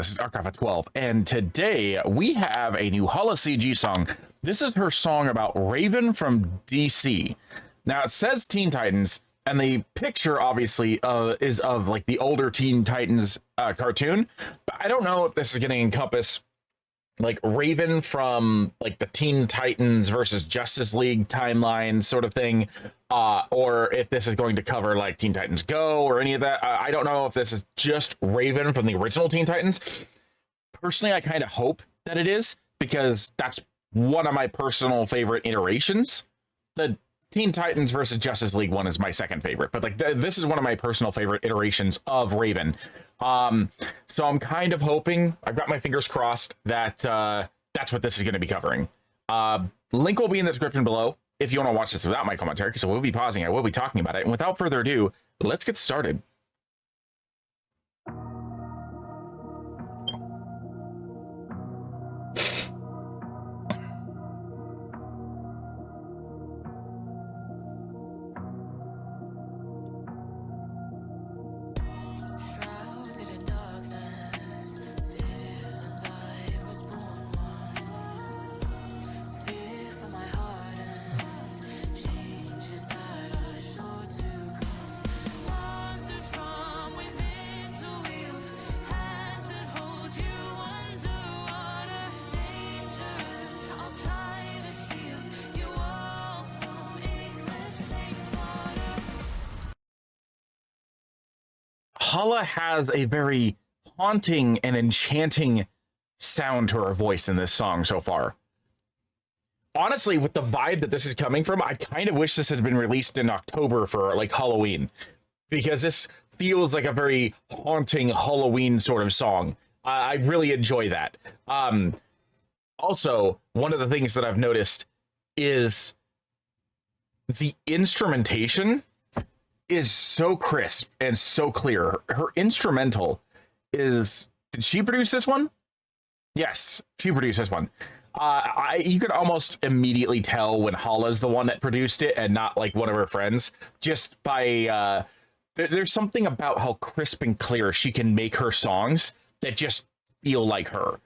This is Archive at 12, and today we have a new HalaCG song. This is her song about Raven from DC. Now, it says Teen Titans, and the picture, obviously, is of, like, the older Teen Titans cartoon. But I don't know if this is going to encompass, like, Raven from, like, the Teen Titans versus Justice League timeline sort of thing, or if this is going to cover, like, Teen Titans Go or any of that. I don't know if this is just Raven from the original Teen Titans. Personally, I kind of hope that it is, because that's one of my personal favorite iterations. The Teen Titans versus Justice League one is my second favorite, but like this is one of my personal favorite iterations of Raven. So I'm kind of hoping, I've got my fingers crossed, that that's what this is going to be covering. Link will be in the description below if you want to watch this without my commentary, because I will be pausing, I will be talking about it. And without further ado, let's get started. Hala has a very haunting and enchanting sound to her voice in this song so far. Honestly, with the vibe that this is coming from, I kind of wish this had been released in October for, like, Halloween, because this feels like a very haunting Halloween sort of song. I really enjoy that. Also, one of the things that I've noticed is the instrumentation is so crisp and so clear. Her instrumental is... Did she produce this one? Yes, she produced this one. You could almost immediately tell when Hala's the one that produced it and not, like, one of her friends, just by... there's something about how crisp and clear she can make her songs that just feel like her.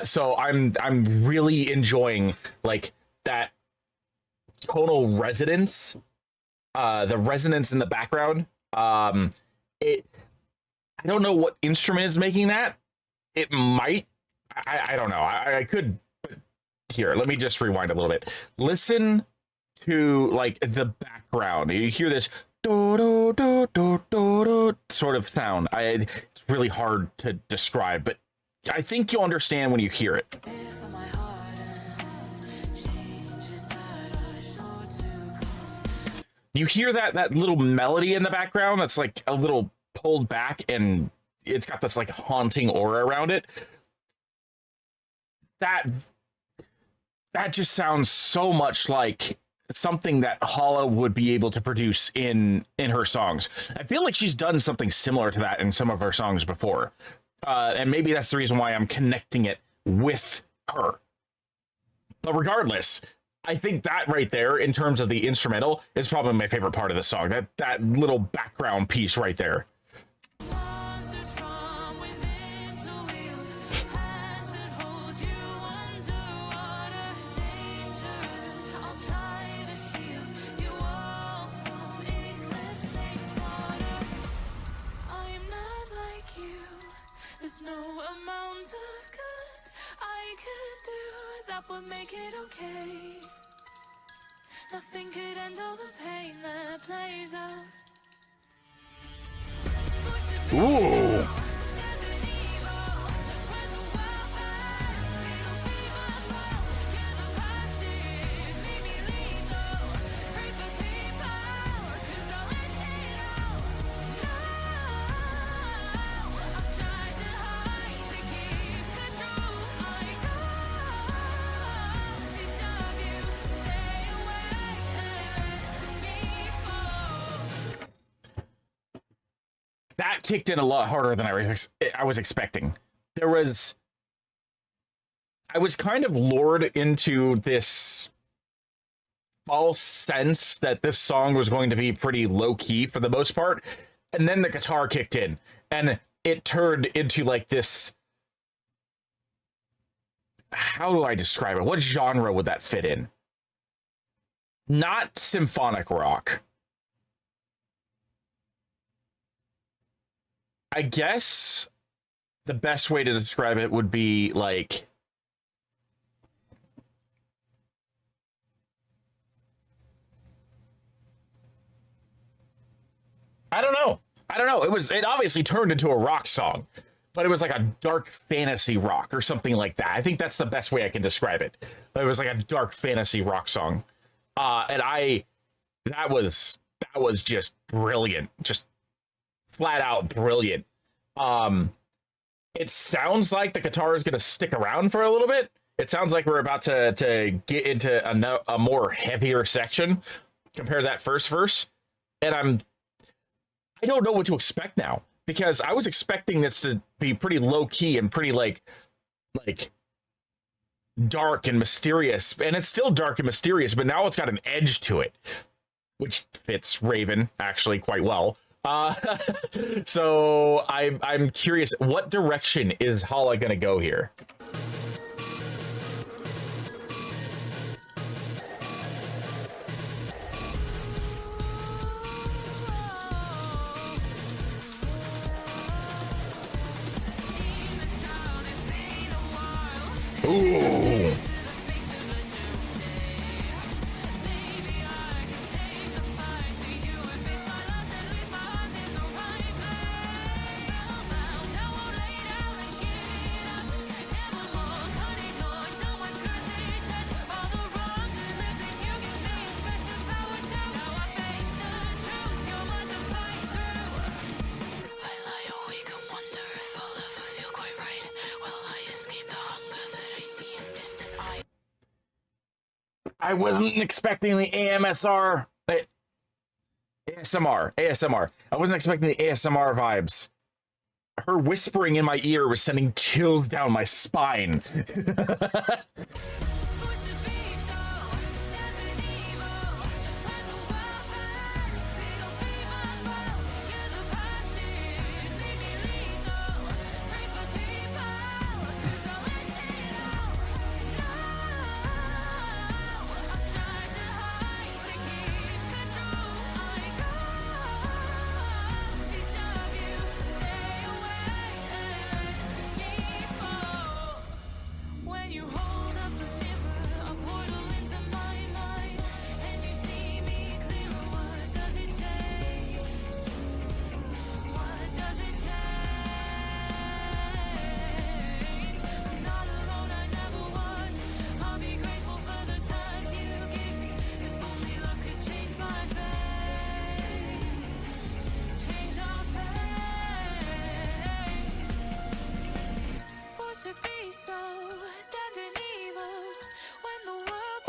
So I'm really enjoying, like, that tonal resonance. The resonance in the background. I don't know what instrument is making that. It might. I don't know. I could. Here, let me just rewind a little bit. Listen to, like, the background. You hear this do do do do do do sort of sound. It's really hard to describe, but I think you'll understand when you hear it. You hear that little melody in the background that's, like, a little pulled back, and it's got this, like, haunting aura around it. That just sounds so much like something that Hala would be able to produce in her songs. I feel like she's done something similar to that in some of her songs before. And maybe that's the reason why I'm connecting it with her. But regardless, I think that right there, in terms of the instrumental, is probably my favorite part of the song. That little background piece right there. There's no amount of good I could do that would make it okay. Nothing could end all the pain that plays out. Ooh. That kicked in a lot harder than I was expecting. I was kind of lured into this false sense that this song was going to be pretty low-key for the most part, and then the guitar kicked in, and it turned into, like, this how do I describe it? What genre would that fit in? Not symphonic rock. I guess the best way to describe it would be like, I don't know. It obviously turned into a rock song, but it was like a dark fantasy rock or something like that. I think that's the best way I can describe it. It was like a dark fantasy rock song. That was just brilliant. Just flat out brilliant. It sounds like the guitar is going to stick around for a little bit. It sounds like we're about to get into a more heavier section compared to that first verse. And I don't know what to expect now, because I was expecting this to be pretty low key and pretty like dark and mysterious, and it's still dark and mysterious, but now it's got an edge to it, which fits Raven actually quite well. So I'm curious, what direction is Hala gonna go here? Ooh. I wasn't expecting the ASMR. I wasn't expecting the ASMR vibes. Her whispering in my ear was sending chills down my spine.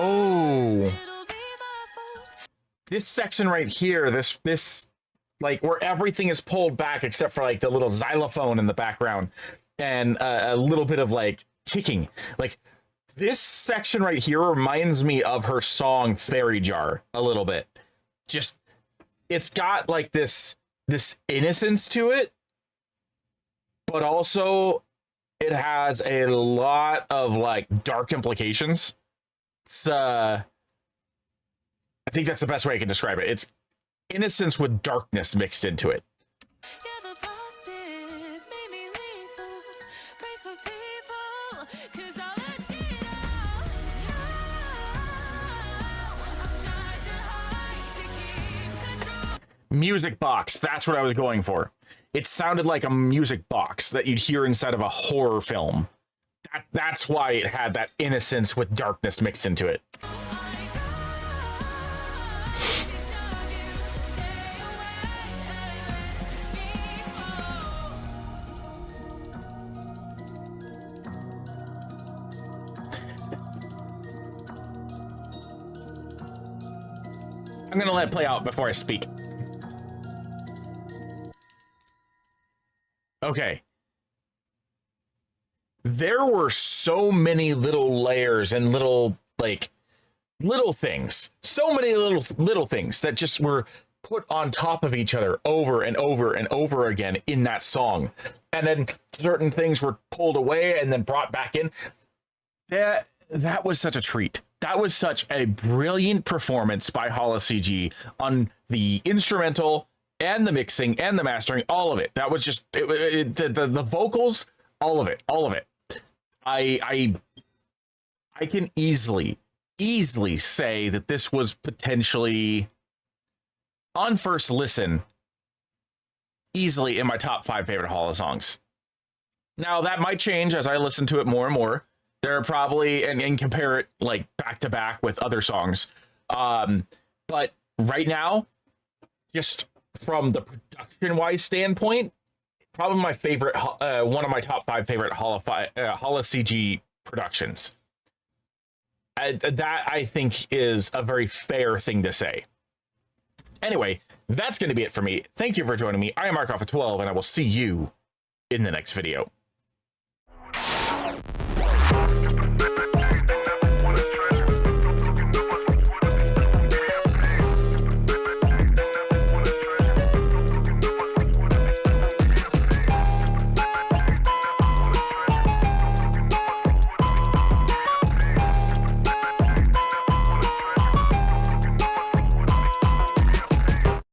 Oh, this section right here, this like where everything is pulled back except for like the little xylophone in the background and a little bit of like ticking. Like this section right here reminds me of her song Fairy Jar a little bit. Just, it's got like this innocence to it, but also it has a lot of like dark implications. It's I think that's the best way I can describe it. It's innocence with darkness mixed into it. Music box, that's what I was going for. It sounded like a music box that you'd hear inside of a horror film. That's why it had that innocence with darkness mixed into it. I'm gonna let it play out before I speak. Okay. There were so many little layers and little things. So many little things that just were put on top of each other over and over and over again in that song. And then certain things were pulled away and then brought back in. that was such a treat. That was such a brilliant performance by HalaCG on the instrumental and the mixing and the mastering, all of it. That was just the vocals, all of it. I can easily say that this was potentially, on first listen, easily in my top 5 favorite Hala songs. Now that might change as I listen to it more and more. There are probably and compare it like back to back with other songs. But right now, just from the production wise standpoint, probably my favorite, one of my top 5 favorite HalaCG productions. That I think is a very fair thing to say. Anyway, that's going to be it for me. Thank you for joining me. I am Markoff12, and I will see you in the next video.